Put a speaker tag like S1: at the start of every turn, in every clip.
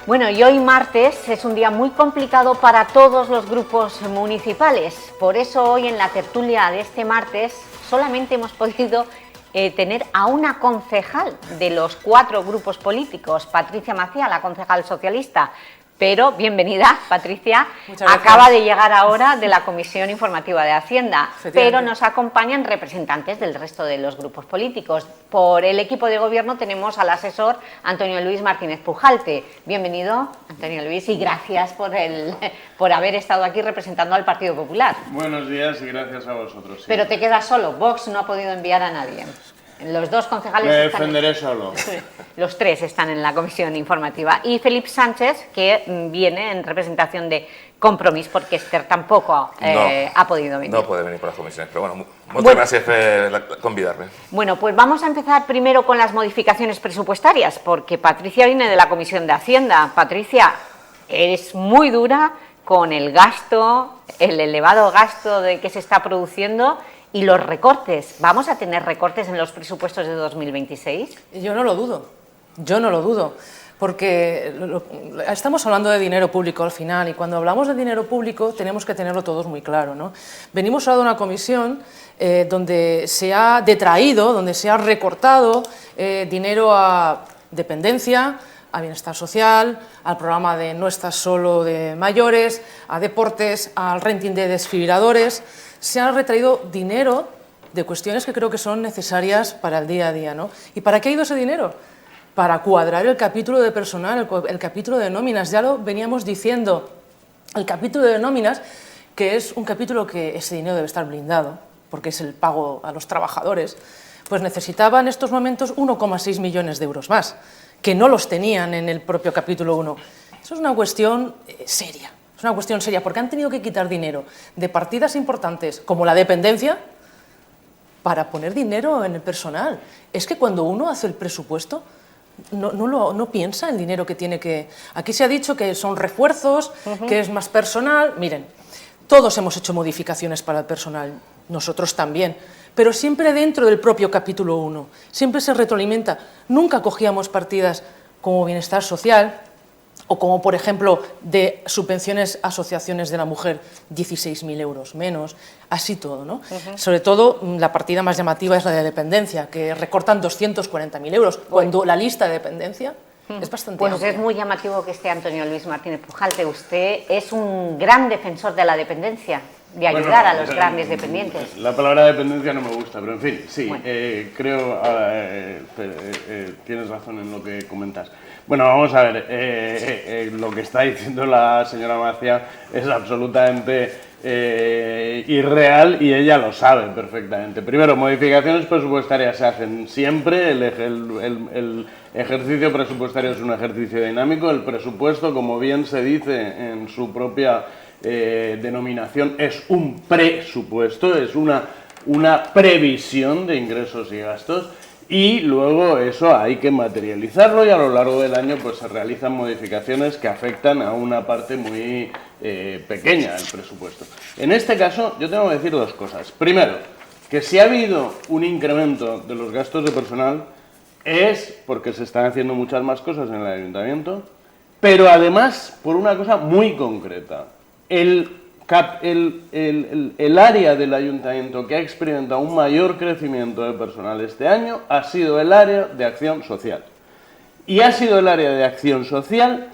S1: Bueno, y hoy martes es un día muy complicado para todos los grupos municipales. Por eso hoy en la tertulia de este martes solamente hemos podido tener a una concejal de los 4 grupos políticos, Patricia Macía, la concejal socialista. Pero bienvenida, Patricia. Acaba de llegar ahora de la Comisión Informativa de Hacienda, pero nos acompañan representantes del resto de los grupos políticos. Por el equipo de gobierno tenemos al asesor Antonio Luis Martínez Pujalte. Bienvenido, Antonio Luis, y gracias por haber estado aquí representando al Partido Popular.
S2: Buenos días y gracias a vosotros. Sí.
S1: Pero te quedas solo, Vox no ha podido enviar a nadie. Los 2 concejales
S2: me defenderé solo.
S1: Los 3 están en la comisión informativa. Y Felipe Sánchez, que viene en representación de Compromís, porque Esther tampoco ha podido venir.
S3: No puede venir por las comisiones, pero bueno, muchas gracias por convidarme.
S1: Bueno, pues vamos a empezar primero con las modificaciones presupuestarias, porque Patricia viene de la Comisión de Hacienda. Patricia, eres muy dura con el gasto, el elevado gasto que se está produciendo. ¿Y los recortes? ¿Vamos a tener recortes en los presupuestos de 2026?
S4: Yo no lo dudo, porque estamos hablando de dinero público al final, y cuando hablamos de dinero público tenemos que tenerlo todos muy claro, ¿no? Venimos ahora de una comisión donde se ha detraído, donde se ha recortado dinero a dependencia, a bienestar social, al programa de No Estás Solo de mayores, a deportes, al renting de desfibriladores. Se ha retraído dinero de cuestiones que creo que son necesarias para el día a día, ¿no? ¿Y para qué ha ido ese dinero? Para cuadrar el capítulo de personal, el capítulo de nóminas. Ya lo veníamos diciendo, el capítulo de nóminas, que es un capítulo que ese dinero debe estar blindado, porque es el pago a los trabajadores, pues necesitaba en estos momentos 1,6 millones de euros más, que no los tenían en el propio capítulo 1. Eso es una cuestión seria. Es una cuestión seria, porque han tenido que quitar dinero de partidas importantes como la dependencia para poner dinero en el personal. Es que cuando uno hace el presupuesto no piensa el dinero que tiene que... Aquí se ha dicho que son refuerzos, que es más personal. Miren, todos hemos hecho modificaciones para el personal, nosotros también, pero siempre dentro del propio capítulo 1. Siempre se retroalimenta. Nunca cogíamos partidas como bienestar social, o como, por ejemplo, de subvenciones a asociaciones de la mujer, 16.000 euros menos, así todo, ¿no? Sobre todo, la partida más llamativa es la de dependencia, que recortan 240.000 euros, cuando la lista de dependencia es bastante amplia.
S1: Pues es muy llamativo que esté Antonio Luis Martínez Pujalte. Usted es un gran defensor de la dependencia, de ayudar a los grandes dependientes.
S2: La palabra dependencia no me gusta, pero en fin, sí, bueno. Creo tienes razón en lo que comentas. Bueno, vamos a ver, lo que está diciendo la señora Macía es absolutamente irreal y ella lo sabe perfectamente. Primero, modificaciones presupuestarias se hacen siempre, el ejercicio presupuestario es un ejercicio dinámico, el presupuesto, como bien se dice en su propia denominación, es un presupuesto, es una previsión de ingresos y gastos. Y luego eso hay que materializarlo y a lo largo del año pues se realizan modificaciones que afectan a una parte muy pequeña del presupuesto. En este caso yo tengo que decir 2 cosas. Primero, que si ha habido un incremento de los gastos de personal es porque se están haciendo muchas más cosas en el ayuntamiento, pero además por una cosa muy concreta. El área del ayuntamiento que ha experimentado un mayor crecimiento de personal este año ha sido el área de acción social. Y ha sido el área de acción social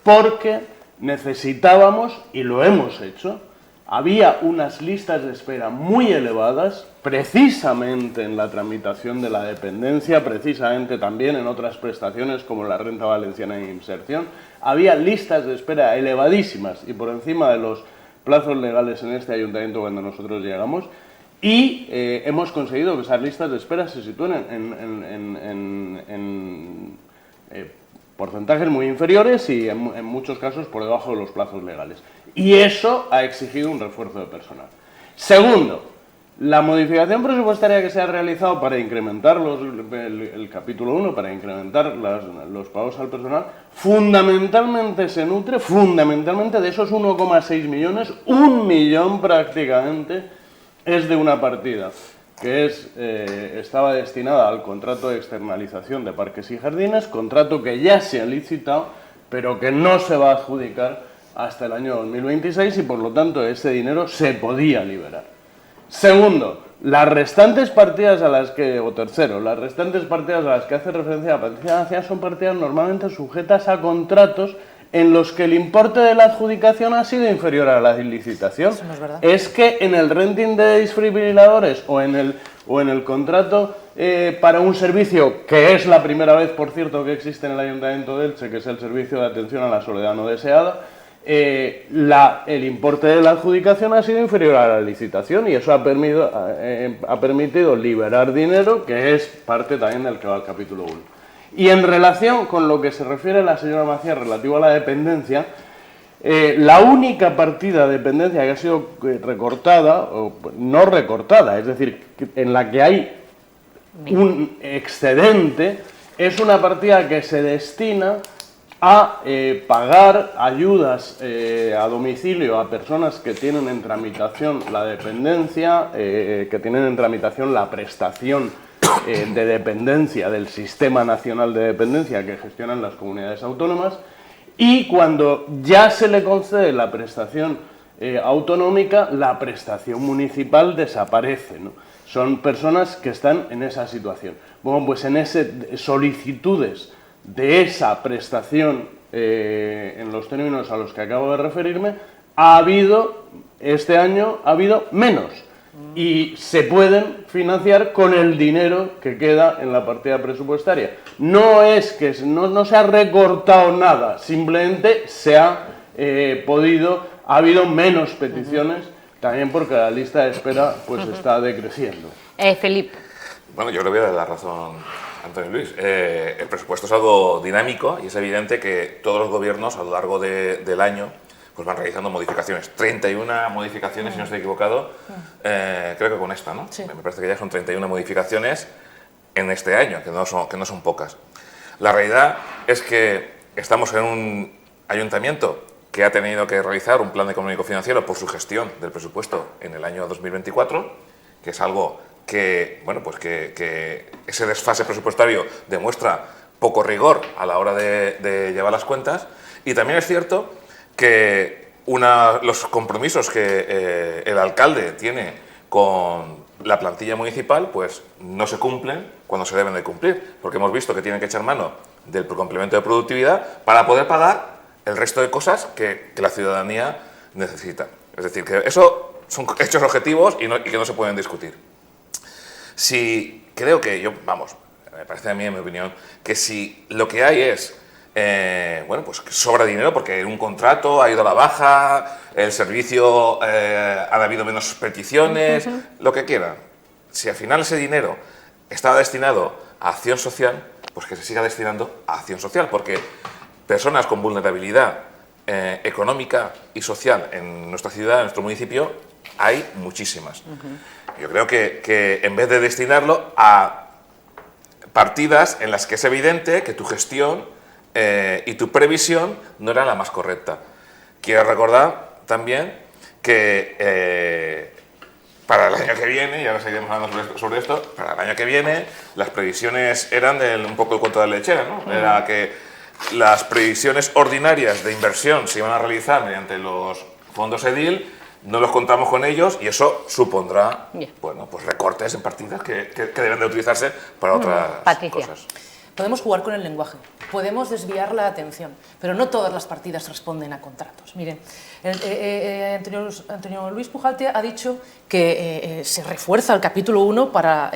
S2: porque necesitábamos, y lo hemos hecho, había unas listas de espera muy elevadas, precisamente en la tramitación de la dependencia, precisamente también en otras prestaciones como la renta valenciana de inserción, había listas de espera elevadísimas y por encima de los plazos legales en este ayuntamiento cuando nosotros llegamos, y hemos conseguido que esas listas de espera se sitúen en porcentajes muy inferiores y en muchos casos por debajo de los plazos legales. Y eso ha exigido un refuerzo de personal. Segundo, la modificación presupuestaria que se ha realizado para incrementar el capítulo 1, para incrementar los pagos al personal, fundamentalmente se nutre de esos 1,6 millones, 1 millón prácticamente es de una partida que estaba destinada al contrato de externalización de parques y jardines, contrato que ya se ha licitado, pero que no se va a adjudicar hasta el año 2026 y por lo tanto ese dinero se podía liberar. Segundo, las restantes partidas a las que, o tercero, las restantes partidas a las que hace referencia la Patricia García son partidas normalmente sujetas a contratos en los que el importe de la adjudicación ha sido inferior a la licitación.
S4: Eso no es verdad.
S2: Es que en el renting de desfibriladores o en el contrato para un servicio, que es la primera vez, por cierto, que existe en el Ayuntamiento de Elche, que es el servicio de atención a la soledad no deseada, el importe de la adjudicación ha sido inferior a la licitación y eso ha permitido liberar dinero, que es parte también del que va el capítulo 1. Y en relación con lo que se refiere la señora Macías relativo a la dependencia, la única partida de dependencia que ha sido recortada, o no recortada, es decir, en la que hay un excedente, es una partida que se destina a pagar ayudas a domicilio a personas que tienen en tramitación la dependencia, que tienen en tramitación la prestación de dependencia del Sistema Nacional de Dependencia que gestionan las comunidades autónomas, y cuando ya se le concede la prestación autonómica, la prestación municipal desaparece, ¿no? Son personas que están en esa situación. Bueno, pues en solicitudes de esa prestación en los términos a los que acabo de referirme, este año ha habido menos. Y se pueden financiar con el dinero que queda en la partida presupuestaria. No es que no se ha recortado nada, simplemente se ha ha habido menos peticiones, también porque la lista de espera pues está decreciendo.
S1: Felipe.
S3: Bueno, yo le voy a dar la razón a Antonio Luis. El presupuesto es algo dinámico y es evidente que todos los gobiernos a lo largo del año pues van realizando modificaciones. 31 modificaciones, si no estoy equivocado, creo que con esta, ¿no?
S4: Sí.
S3: Me parece que ya son 31 modificaciones en este año, que no son pocas. La realidad es que estamos en un ayuntamiento que ha tenido que realizar un plan económico-financiero por su gestión del presupuesto en el año 2024, que es algo que, bueno, pues que ese desfase presupuestario demuestra poco rigor a la hora de llevar las cuentas. Y también es cierto que los compromisos que el alcalde tiene con la plantilla municipal pues no se cumplen cuando se deben de cumplir, porque hemos visto que tienen que echar mano del complemento de productividad para poder pagar el resto de cosas que la ciudadanía necesita. Es decir, que eso son hechos objetivos y que no se pueden discutir. Si creo que me parece a mí, en mi opinión, que si lo que hay es bueno, pues sobra dinero porque en un contrato ha ido a la baja, el servicio han habido menos peticiones, lo que quieran. Si al final ese dinero está destinado a acción social, pues que se siga destinando a acción social, porque personas con vulnerabilidad económica y social en nuestra ciudad, en nuestro municipio, hay muchísimas. Yo creo que en vez de destinarlo a partidas en las que es evidente que tu gestión y tu previsión no era la más correcta. Quiero recordar también que para el año que viene, y ahora seguiremos hablando sobre esto, para el año que viene las previsiones eran un poco el cuento de la lechera, ¿no? Era que las previsiones ordinarias de inversión se iban a realizar mediante los fondos EDIL, no los contamos con ellos y eso supondrá bueno, pues recortes en partidas que deben de utilizarse para otras cosas.
S4: Podemos jugar con el lenguaje, podemos desviar la atención, pero no todas las partidas responden a contratos. Miren, Antonio Luis Pujalte ha dicho que se refuerza el capítulo 1 para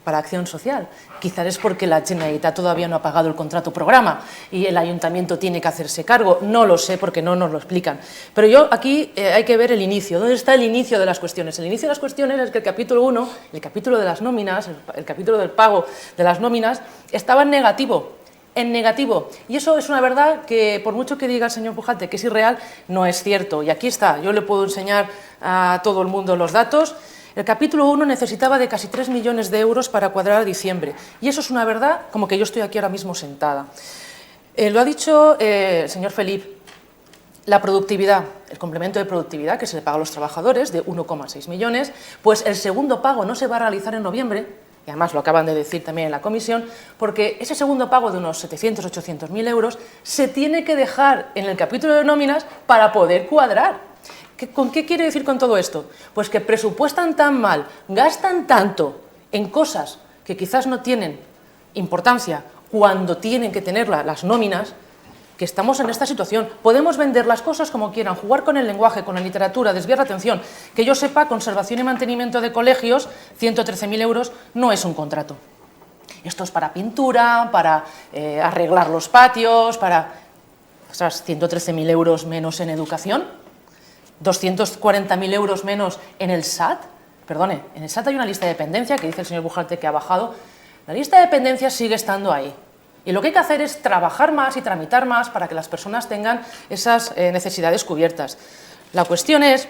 S4: acción social. Quizás es porque la Generalitat todavía no ha pagado el contrato programa y el ayuntamiento tiene que hacerse cargo. No lo sé porque no nos lo explican. Pero yo aquí hay que ver el inicio. ¿Dónde está el inicio de las cuestiones? El inicio de las cuestiones es que el capítulo 1, el capítulo de las nóminas, el capítulo del pago de las nóminas, estaba en negativo. Y eso es una verdad que, por mucho que diga el señor Pujalte que es irreal, no es cierto. Y aquí está, yo le puedo enseñar a todo el mundo los datos. El capítulo 1 necesitaba de casi 3 millones de euros para cuadrar a diciembre. Y eso es una verdad como que yo estoy aquí ahora mismo sentada. Lo ha dicho el señor Felipe. La productividad, el complemento de productividad que se le paga a los trabajadores de 1,6 millones, pues el segundo pago no se va a realizar en noviembre, y además lo acaban de decir también en la comisión, porque ese segundo pago de unos 700, 800.000 euros se tiene que dejar en el capítulo de nóminas para poder cuadrar. ¿Con qué quiere decir con todo esto? Pues que presupuestan tan mal, gastan tanto en cosas que quizás no tienen importancia cuando tienen que tener las nóminas, que estamos en esta situación. Podemos vender las cosas como quieran, jugar con el lenguaje, con la literatura, desviar la atención. Que yo sepa, conservación y mantenimiento de colegios, 113.000 euros, no es un contrato. Esto es para pintura, para arreglar los patios, para... Ostras, 113.000 euros menos en educación, 240.000 euros menos en el SAT. Perdone, en el SAT hay una lista de dependencia que dice el señor Bujalte que ha bajado. La lista de dependencia sigue estando ahí. Y lo que hay que hacer es trabajar más y tramitar más para que las personas tengan esas necesidades cubiertas. La cuestión es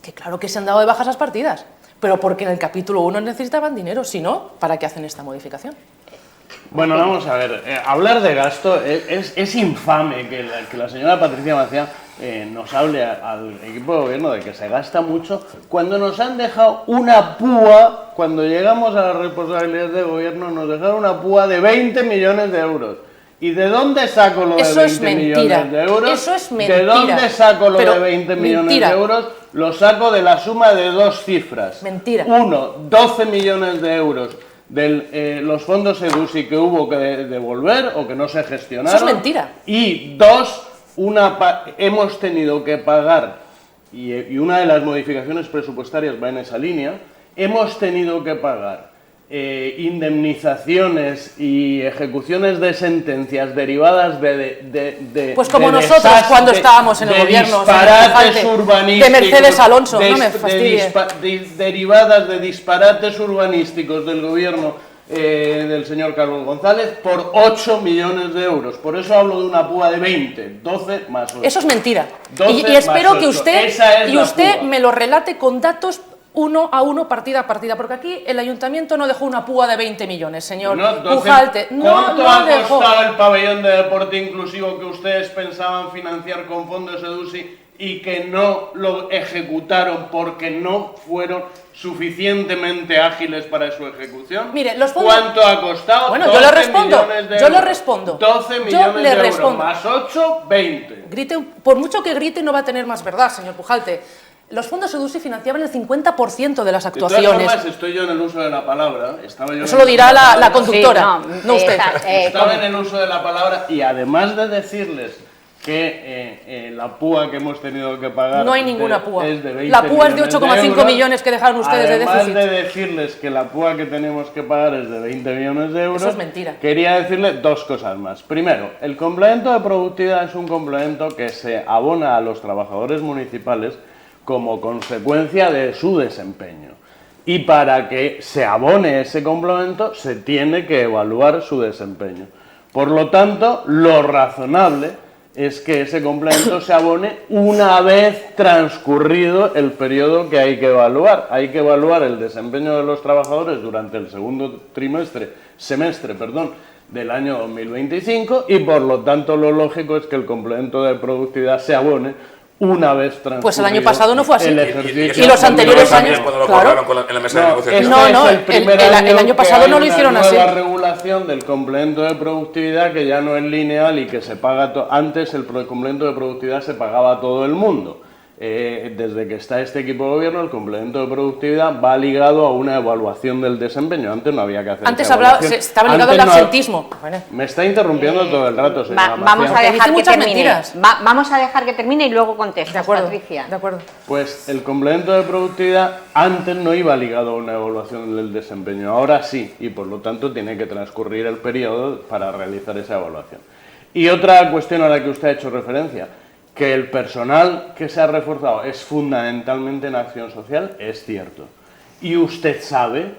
S4: que claro que se han dado de baja esas partidas, pero porque en el capítulo 1 necesitaban dinero, si no, ¿para qué hacen esta modificación?
S2: Bueno, vamos a ver, hablar de gasto es infame que la señora Patricia Maciá nos hable al equipo de gobierno de que se gasta mucho cuando nos han dejado una púa, cuando llegamos a las responsabilidades de gobierno nos dejaron una púa de 20 millones de euros. ¿Y de dónde saco lo de 20 millones de euros?
S4: Eso es mentira.
S2: ¿De dónde saco lo de 20 millones de euros? Lo saco de la suma de dos cifras.
S4: Mentira.
S2: Uno, 12 millones de euros de los fondos EDUSI que hubo que devolver o que no se gestionaron.
S4: Eso es mentira.
S2: Y dos, hemos tenido que pagar, y una de las modificaciones presupuestarias va en esa línea, hemos tenido que pagar indemnizaciones y ejecuciones de sentencias derivadas de
S4: pues como nosotros cuando estábamos en el gobierno,
S2: disparates urbanísticos,
S4: de Mercedes Alonso, no me fastidie.
S2: Derivadas de disparates urbanísticos del gobierno del señor Carlos González por 8 millones de euros. Por eso hablo de una púa de 20, 12 más 8.
S4: Eso es mentira. Y espero que usted me lo relate con datos uno a uno, partida a partida, porque aquí el ayuntamiento no dejó una púa de 20 millones, señor Bujalte.
S2: ¿Cuánto ha costado el pabellón de deporte inclusivo que ustedes pensaban financiar con fondos EDUSI y que no lo ejecutaron porque no fueron suficientemente ágiles para su ejecución?
S4: Mire, los fondos...
S2: ¿Cuánto ha costado?
S4: Bueno, yo le respondo.
S2: 12 millones de euros más 8, 20.
S4: Grite, por mucho que grite no va a tener más verdad, señor Bujalte. Los fondos EDUSI financiaban el 50% de las actuaciones.
S2: De todas formas, estoy yo en el uso de la palabra.
S4: Eso lo dirá la conductora,
S1: sí,
S4: no usted.
S2: Estaba en el uso de la palabra y además de decirles que la púa que hemos tenido que pagar...
S4: No hay ninguna púa.
S2: Es de 20
S4: la púa es de 8,5 millones que dejaron ustedes de déficit.
S2: Además de decirles que la púa que tenemos que pagar es de 20 millones de euros...
S4: Eso es mentira.
S2: Quería decirle dos cosas más. Primero, el complemento de productividad es un complemento que se abona a los trabajadores municipales como consecuencia de su desempeño. Y para que se abone ese complemento se tiene que evaluar su desempeño. Por lo tanto, lo razonable es que ese complemento se abone una vez transcurrido el periodo que hay que evaluar. Hay que evaluar el desempeño de los trabajadores durante el segundo semestre del año 2025 y por lo tanto lo lógico es que el complemento de productividad se abone una vez transcurrido.
S4: Pues el año pasado no fue así.
S3: Y
S4: los anteriores años,
S3: cuando lo
S4: claro.
S3: cobraron en la mesa de negociación.
S4: No, el año pasado no lo hicieron así.
S2: La regulación del complemento de productividad que ya no es lineal y que se paga antes el complemento de productividad se pagaba a todo el mundo. Desde que está este equipo de gobierno, el complemento de productividad va ligado a una evaluación del desempeño. Antes no había que hacer
S4: antes
S2: esa evaluación.
S4: estaba ligado al absentismo.
S2: Me está interrumpiendo todo el rato, señora
S1: vamos a dejar que termine. Vamos a dejar que termine y luego contestas, Patricia.
S4: De acuerdo.
S2: Pues el complemento de productividad antes no iba ligado a una evaluación del desempeño, ahora sí, y por lo tanto tiene que transcurrir el periodo para realizar esa evaluación. Y otra cuestión a la que usted ha hecho referencia, que el personal que se ha reforzado es fundamentalmente en acción social, es cierto. Y usted sabe,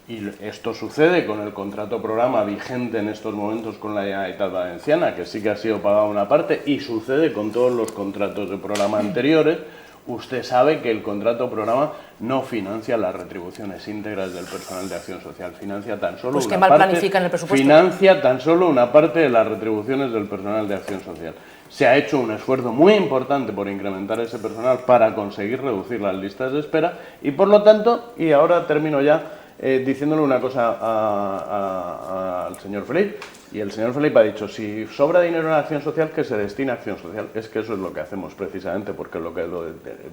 S2: y esto sucede con el contrato programa vigente en estos momentos con la Generalitat Valenciana, que sí que ha sido pagada una parte, y sucede con todos los contratos de programa anteriores, usted sabe que el contrato programa no financia las retribuciones íntegras del personal de acción social, financia tan solo
S4: pues que mal planifican el presupuesto.
S2: Financia tan solo una parte de las retribuciones del personal de acción social. Se ha hecho un esfuerzo muy importante por incrementar ese personal para conseguir reducir las listas de espera y por lo tanto, y ahora termino ya, diciéndole una cosa al señor Felip, y el señor Felip ha dicho, si sobra dinero en acción social, que se destine a acción social. Es que eso es lo que hacemos precisamente, porque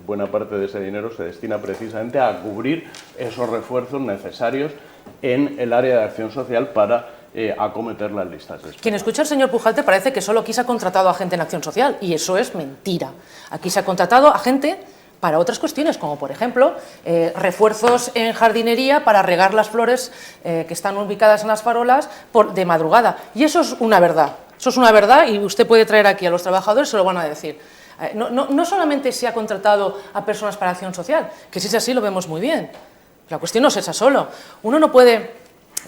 S2: buena parte de ese dinero se destina precisamente a cubrir esos refuerzos necesarios en el área de acción social para acometer las listas de espera.
S4: Quien escucha al señor Pujalte parece que solo aquí se ha contratado a gente en acción social, y eso es mentira. Aquí se ha contratado a gente para otras cuestiones, como por ejemplo refuerzos en jardinería para regar las flores que están ubicadas en las farolas de madrugada. Y eso es una verdad. Eso es una verdad, y usted puede traer aquí a los trabajadores, se lo van a decir. No solamente se ha contratado a personas para acción social, que si es así lo vemos muy bien. La cuestión no es esa solo. Uno no puede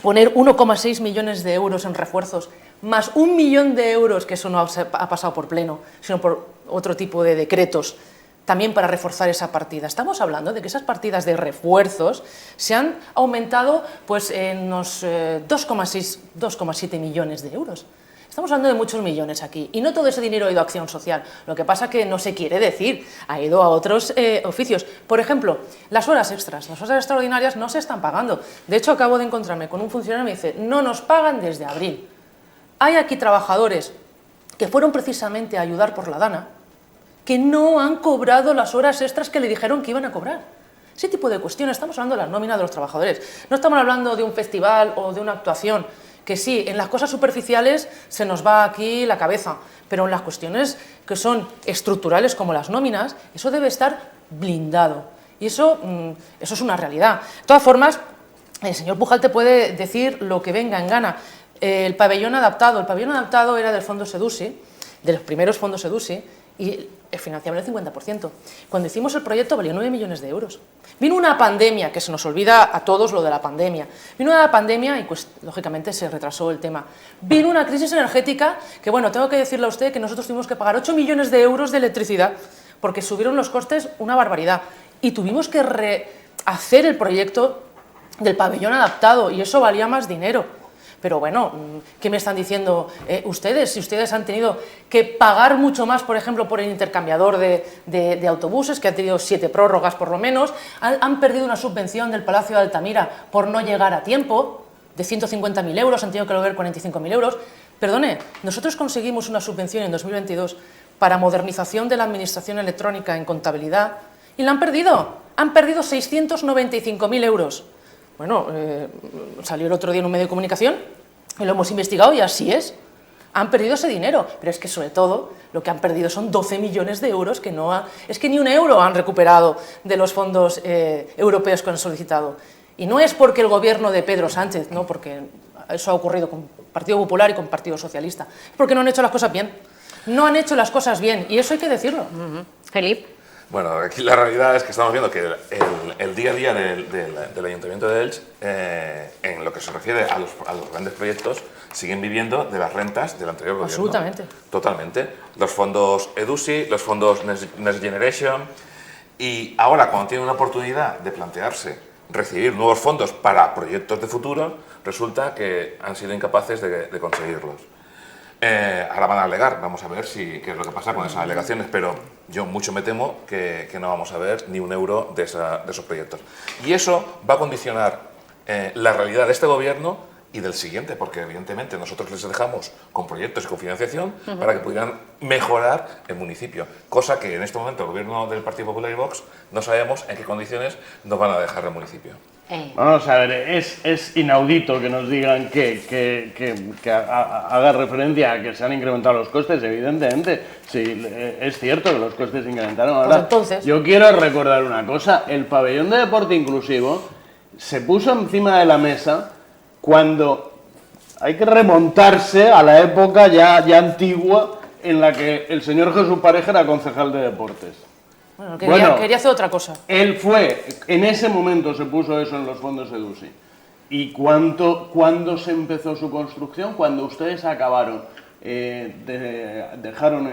S4: poner 1,6 millones de euros en refuerzos, más 1 millón de euros, que eso no ha pasado por pleno, sino por otro tipo de decretos, también para reforzar esa partida. Estamos hablando de que esas partidas de refuerzos se han aumentado pues, en unos 2,7 millones de euros. Estamos hablando de muchos millones aquí, y no todo ese dinero ha ido a acción social. Lo que pasa es que no se quiere decir, ha ido a otros oficios. Por ejemplo, las horas extras, las horas extraordinarias no se están pagando. De hecho, acabo de encontrarme con un funcionario y me dice, no nos pagan desde abril. Hay aquí trabajadores que fueron precisamente a ayudar por la Dana, que no han cobrado las horas extras que le dijeron que iban a cobrar. Ese tipo de cuestiones, estamos hablando de la nómina de los trabajadores. No estamos hablando de un festival o de una actuación, que sí, en las cosas superficiales se nos va aquí la cabeza, pero en las cuestiones que son estructurales como las nóminas, eso debe estar blindado. Y eso es una realidad. De todas formas, el señor Pujalte puede decir lo que venga en gana. El pabellón adaptado era del fondo SEDUSI, de los primeros fondos SEDUSI, y es financiable el 50%. Cuando hicimos el proyecto valía 9 millones de euros. Vino una pandemia, que se nos olvida a todos lo de la pandemia. Vino una pandemia y pues lógicamente se retrasó el tema. Vino una crisis energética que, bueno, tengo que decirle a usted que nosotros tuvimos que pagar 8 millones de euros de electricidad porque subieron los costes una barbaridad. Y tuvimos que rehacer el proyecto del pabellón adaptado y eso valía más dinero. Pero bueno, ¿qué me están diciendo ustedes? Si ustedes han tenido que pagar mucho más, por ejemplo, por el intercambiador de autobuses, que ha tenido 7 prórrogas por lo menos, han perdido una subvención del Palacio de Altamira por no llegar a tiempo, de 150.000 euros, han tenido que devolver 45.000 euros. Perdone, nosotros conseguimos una subvención en 2022 para modernización de la administración electrónica en contabilidad y la han perdido 695.000 euros. Bueno, salió el otro día en un medio de comunicación y lo hemos investigado y así es. Han perdido ese dinero, pero es que sobre todo lo que han perdido son 12 millones de euros que es que ni un euro han recuperado de los fondos europeos que han solicitado. Y no es porque el gobierno de Pedro Sánchez, no, porque eso ha ocurrido con Partido Popular y con Partido Socialista, es porque no han hecho las cosas bien. No han hecho las cosas bien y eso hay que decirlo.
S1: Felip.
S3: Bueno, aquí la realidad es que estamos viendo que el día a día del Ayuntamiento de Elche, en lo que se refiere a los grandes proyectos, siguen viviendo de las rentas del anterior gobierno.
S4: Absolutamente.
S3: Totalmente. Los fondos EDUSI, los fondos Next Generation, y ahora cuando tienen una oportunidad de plantearse recibir nuevos fondos para proyectos de futuro, resulta que han sido incapaces de conseguirlos. Ahora van a alegar, vamos a ver qué es lo que pasa con esas alegaciones, pero yo mucho me temo que no vamos a ver ni un euro de esos proyectos. Y eso va a condicionar la realidad de este gobierno y del siguiente, porque evidentemente nosotros les dejamos con proyectos y con financiación para que pudieran mejorar el municipio, cosa que en este momento el gobierno del Partido Popular y Vox no sabemos en qué condiciones nos van a dejar el municipio.
S2: Vamos a ver, es inaudito que nos digan que haga referencia a que se han incrementado los costes, evidentemente. Sí, es cierto que los costes se incrementaron. Ahora,
S4: pues entonces,
S2: yo quiero recordar una cosa, el pabellón de deporte inclusivo se puso encima de la mesa cuando hay que remontarse a la época ya antigua en la que el señor Jesús Pareja era concejal de deportes.
S4: Bueno, quería hacer otra cosa.
S2: Él en ese momento se puso eso en los fondos EDUSI. ¿Y cuándo se empezó su construcción? Cuando ustedes acabaron, dejaron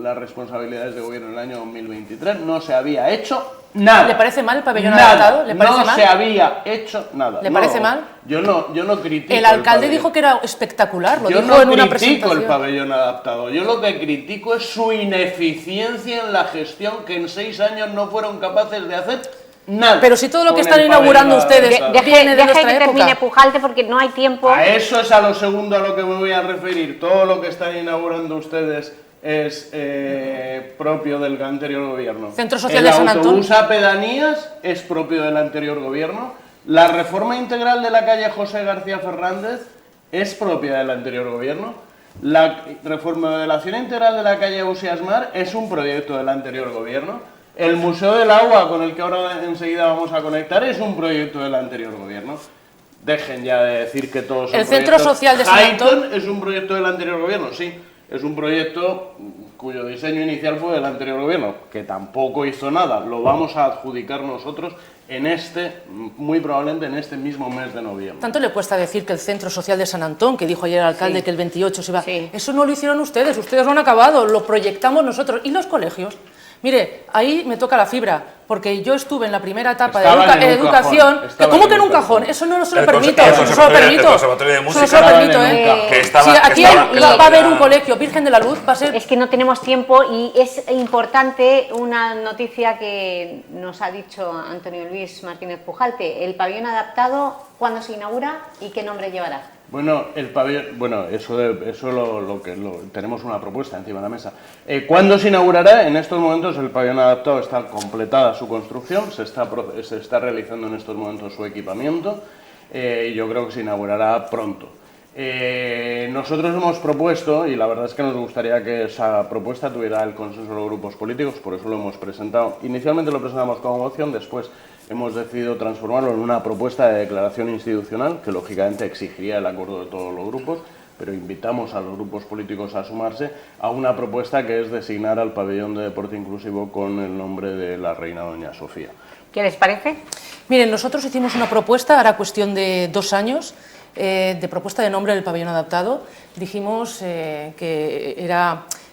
S2: las responsabilidades de gobierno en el año 2023, no se había hecho nada.
S4: ¿Le parece mal el pabellón adaptado? ¿Le parece mal?
S2: No se había hecho nada.
S4: ¿Le parece mal?
S2: Yo no critico.
S4: El alcalde dijo que era espectacular, lo dijo en una presentación.
S2: Yo no critico el pabellón adaptado. Yo lo que critico es su ineficiencia en la gestión, que en 6 años no fueron capaces de hacer nada.
S4: Pero si todo lo que
S2: con
S4: están
S2: el
S4: inaugurando
S2: pabellón
S4: ustedes
S2: adaptado.
S4: viene de
S1: Deje
S4: nuestra
S1: que termine
S4: época.
S1: Pujalte porque no hay tiempo.
S2: A eso es a lo segundo a lo que me voy a referir. Todo lo que están inaugurando ustedes es propio del anterior gobierno.
S4: Centro Social de San Antón.
S2: El autobús a pedanías es propio del anterior gobierno. La reforma integral de la calle José García Fernández es propia del anterior gobierno. La remodelación integral de la calle Ausiàs Mar es un proyecto del anterior gobierno. El Museo del Agua, con el que ahora enseguida vamos a conectar, es un proyecto del anterior gobierno. Dejen ya de decir que todos son
S4: El Centro
S2: proyectos.
S4: Social de San Antón
S2: Highton es un proyecto del anterior gobierno, sí. Es un proyecto cuyo diseño inicial fue del anterior gobierno, que tampoco hizo nada. Lo vamos a adjudicar nosotros muy probablemente en este mismo mes de noviembre.
S4: Tanto le cuesta decir que el Centro Social de San Antón, que dijo ayer el alcalde
S1: Sí.
S4: que el 28 se iba...
S1: Sí.
S4: Eso no lo hicieron ustedes lo han acabado, lo proyectamos nosotros. ¿Y los colegios? Mire, ahí me toca la fibra, porque yo estuve en la primera etapa de
S2: Estaban en un
S4: educación.
S2: cajón, estaban
S4: ¿Cómo
S2: en
S4: que en
S2: un
S4: un cajón?
S2: cajón.
S4: Eso no se lo
S3: El
S4: permito,
S3: conse- el
S4: eso no se lo permito.
S3: el Conservatorio de
S4: Eso no
S3: Música
S4: se lo permito,
S2: estaban en un cajón.
S3: que
S4: Si
S3: estaba-
S4: aquí
S3: estaba-
S4: va a haber un colegio, Virgen de la Luz, va a ser...
S1: Es que no tenemos tiempo y es importante una noticia que nos ha dicho Antonio Luis Martínez Pujalte. El pabellón adaptado, ¿cuándo se inaugura y qué nombre llevará?
S2: Bueno, tenemos una propuesta encima de la mesa. ¿Cuándo se inaugurará? En estos momentos el pabellón adaptado está completada su construcción, se está realizando en estos momentos su equipamiento y yo creo que se inaugurará pronto. Nosotros hemos propuesto, y la verdad es que nos gustaría que esa propuesta tuviera el consenso de los grupos políticos, por eso lo hemos presentado. Inicialmente lo presentamos como moción, después hemos decidido transformarlo en una propuesta de declaración institucional, que lógicamente exigiría el acuerdo de todos los grupos, pero invitamos a los grupos políticos a sumarse a una propuesta que es designar al pabellón de deporte inclusivo con el nombre de la reina doña Sofía.
S1: ¿Qué les parece?
S4: Miren, nosotros hicimos una propuesta, ahora cuestión de 2 años, de propuesta de nombre del pabellón adaptado. Dijimos que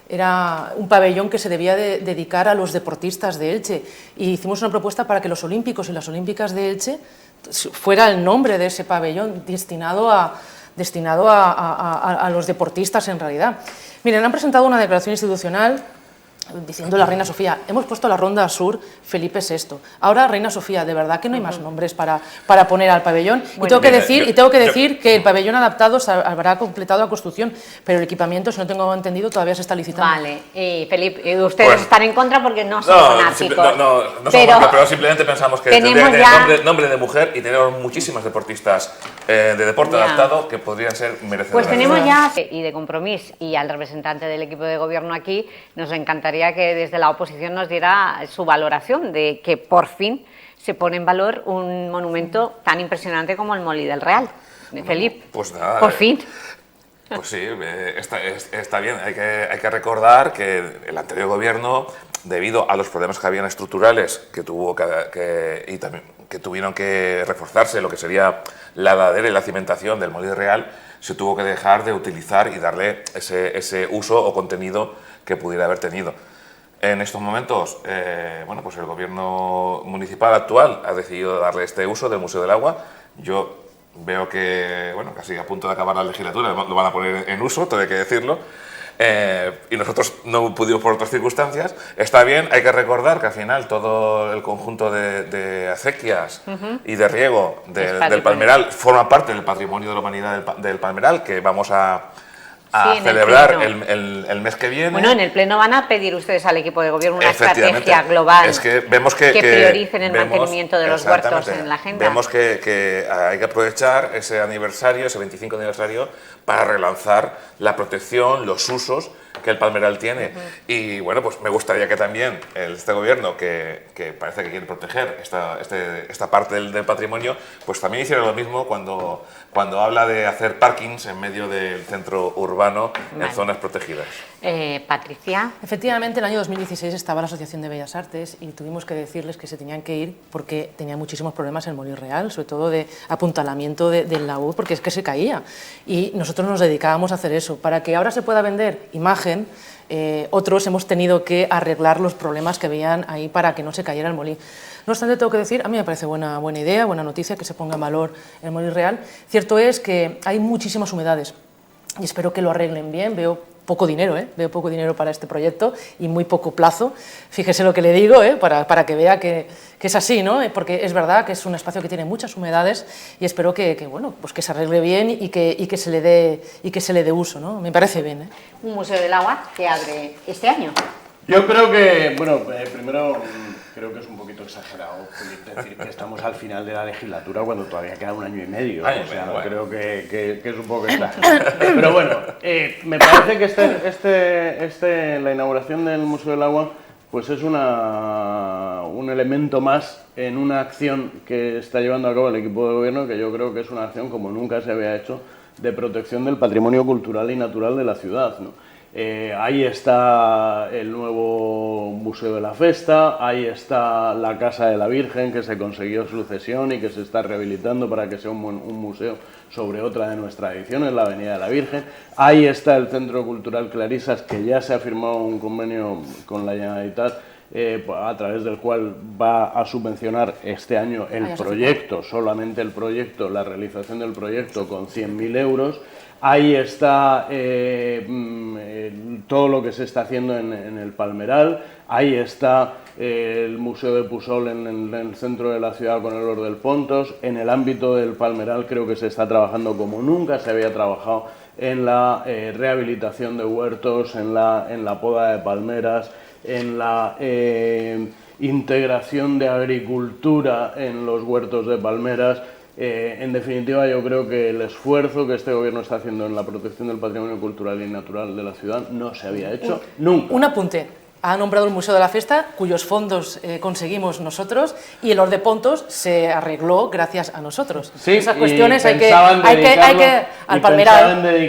S4: era un pabellón que se debía dedicar a los deportistas de Elche, y hicimos una propuesta para que los olímpicos y las olímpicas de Elche fuera el nombre de ese pabellón destinado a los deportistas en realidad. Miren, han presentado una declaración institucional diciendo la Reina Sofía. Hemos puesto la Ronda Sur Felipe VI. Ahora Reina Sofía, de verdad que no hay más nombres para poner al pabellón.
S1: Bueno,
S4: y tengo que
S3: mira,
S4: decir que el pabellón adaptado se habrá completado la construcción, pero el equipamiento, si no tengo entendido, todavía se está licitando.
S1: Vale, Felipe, ustedes
S3: Pues-
S1: están en contra porque no son
S3: No,
S1: fanáticos.
S3: no pero simplemente pensamos que
S1: tenemos
S3: tendría que tener
S1: ya-
S3: nombre de mujer, y tenemos muchísimas deportistas de deporte
S1: Ya.
S3: adaptado que podrían ser merecedoras.
S1: Pues tenemos ya, y de Compromís y al representante del equipo de gobierno aquí, nos encantaría que desde la oposición nos diera su valoración de que por fin se pone en valor un monumento tan impresionante como el Molí del Real. Felipe,
S3: pues nada,
S1: por fin.
S3: Pues sí, está bien. Hay que recordar que el anterior gobierno, debido a los problemas que habían estructurales que tuvieron que reforzarse, lo que sería la ladera y la cimentación del Molí Real, se tuvo que dejar de utilizar y darle ese uso o contenido que pudiera haber tenido. En estos momentos, pues el gobierno municipal actual ha decidido darle este uso del Museo del Agua. Yo veo que, casi a punto de acabar la legislatura lo van a poner en uso, todo hay que decirlo, y nosotros no pudimos por otras circunstancias. Está bien, hay que recordar que al final todo el conjunto de acequias y de riego del Palmeral forma parte del patrimonio de la humanidad del Palmeral, que vamos a
S1: en el
S3: celebrar
S1: pleno.
S3: el mes que viene.
S1: Bueno, en el Pleno van a pedir ustedes al equipo de gobierno una
S3: Efectivamente.
S1: estrategia global
S3: Es que vemos que
S1: prioricen el
S3: vemos-
S1: mantenimiento de los huertos
S3: exactamente.
S1: en la agenda.
S3: Vemos que hay que aprovechar ese aniversario, ese 25 aniversario, para relanzar la protección, los usos que el Palmeral tiene. Y bueno, pues me gustaría que también este gobierno, que parece que quiere proteger esta parte del patrimonio, pues también hiciera lo mismo cuando habla de hacer parkings en medio del centro urbano
S1: Vale.
S3: en zonas protegidas.
S1: Patricia.
S4: Efectivamente, el año 2016 estaba la Asociación de Bellas Artes y tuvimos que decirles que se tenían que ir porque tenía muchísimos problemas el Molí Real, sobre todo de apuntalamiento del laúd, porque es que se caía. Y nosotros nos dedicábamos a hacer eso. Para que ahora se pueda vender imagen, otros hemos tenido que arreglar los problemas que habían ahí para que no se cayera el Molí. No obstante, tengo que decir, a mí me parece buena idea, buena noticia que se ponga en valor el Molí Real. Cierto es que hay muchísimas humedades y espero que lo arreglen bien. Veo poco dinero, veo poco dinero para este proyecto y muy poco plazo. Fíjese lo que le digo, para que vea que es así, ¿no? Porque es verdad que es un espacio que tiene muchas humedades y espero bueno, pues que se arregle bien y que se le dé uso, ¿no? Me parece bien.
S1: Un museo del agua que abre este año.
S2: Yo creo que, bueno, primero creo que es un poquito exagerado decir que estamos al final de la legislatura cuando todavía queda 1 año y medio.
S3: Año y
S2: O sea,
S3: medio,
S2: creo que es un poco exagerado. Pero bueno, me parece que la inauguración del Museo del Agua pues es un elemento más en una acción que está llevando a cabo el equipo de gobierno, que yo creo que es una acción como nunca se había hecho de protección del patrimonio cultural y natural de la ciudad, ¿no? Ahí está el nuevo Museo de la Festa, ahí está la Casa de la Virgen, que se consiguió su cesión y que se está rehabilitando para que sea un museo sobre otra de nuestras ediciones, la Avenida de la Virgen. Ahí está el Centro Cultural Clarisas, que ya se ha firmado un convenio con la Generalitat, a través del cual va a subvencionar este año el proyecto, solamente el proyecto, la realización del proyecto con 100.000 euros. Ahí está todo lo que se está haciendo en el Palmeral, ahí está el Museo de Pusol en el centro de la ciudad con el Hort del Pontos. En el ámbito del Palmeral creo que se está trabajando como nunca se había trabajado en la rehabilitación de huertos, en la poda de palmeras, en la integración de agricultura en los huertos de palmeras. En definitiva, yo creo que el esfuerzo que este gobierno está haciendo en la protección del patrimonio cultural y natural de la ciudad no se había hecho nunca.
S4: Un apunte. Ha nombrado el Museo de la Festa, cuyos fondos conseguimos nosotros, y el Hort de Pontos se arregló gracias a nosotros.
S2: Sí,
S4: esas cuestiones hay que
S2: al Palmeral,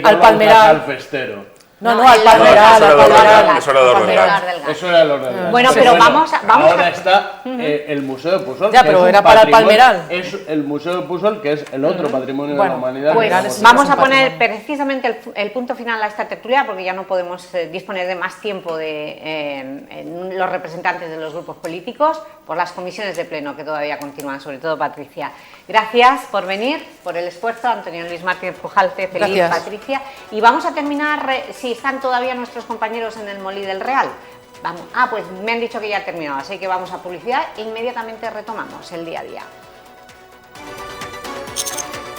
S2: al festero.
S4: No, al Palmeral.
S3: Eso era el Palmeral.
S2: Eso era el orden.
S1: Bueno, pero vamos
S2: ahora está el Museo de Pusol.
S4: Ya, pero era para el Palmeral.
S2: Es el Museo de Pusol, que es el otro patrimonio de la humanidad.
S1: Pues vamos a poner precisamente el punto final a esta tertulia, porque ya no podemos disponer de más tiempo de los representantes de los grupos políticos, por las comisiones de pleno que todavía continúan, sobre todo Patricia. Gracias por venir, por el esfuerzo, Antonio Luis Martínez Pujalte, feliz Patricia. Y vamos a terminar, si están todavía nuestros compañeros en el Molí del Real. Vamos. Pues me han dicho que ya ha terminado, así que vamos a publicidad e inmediatamente retomamos el día a día.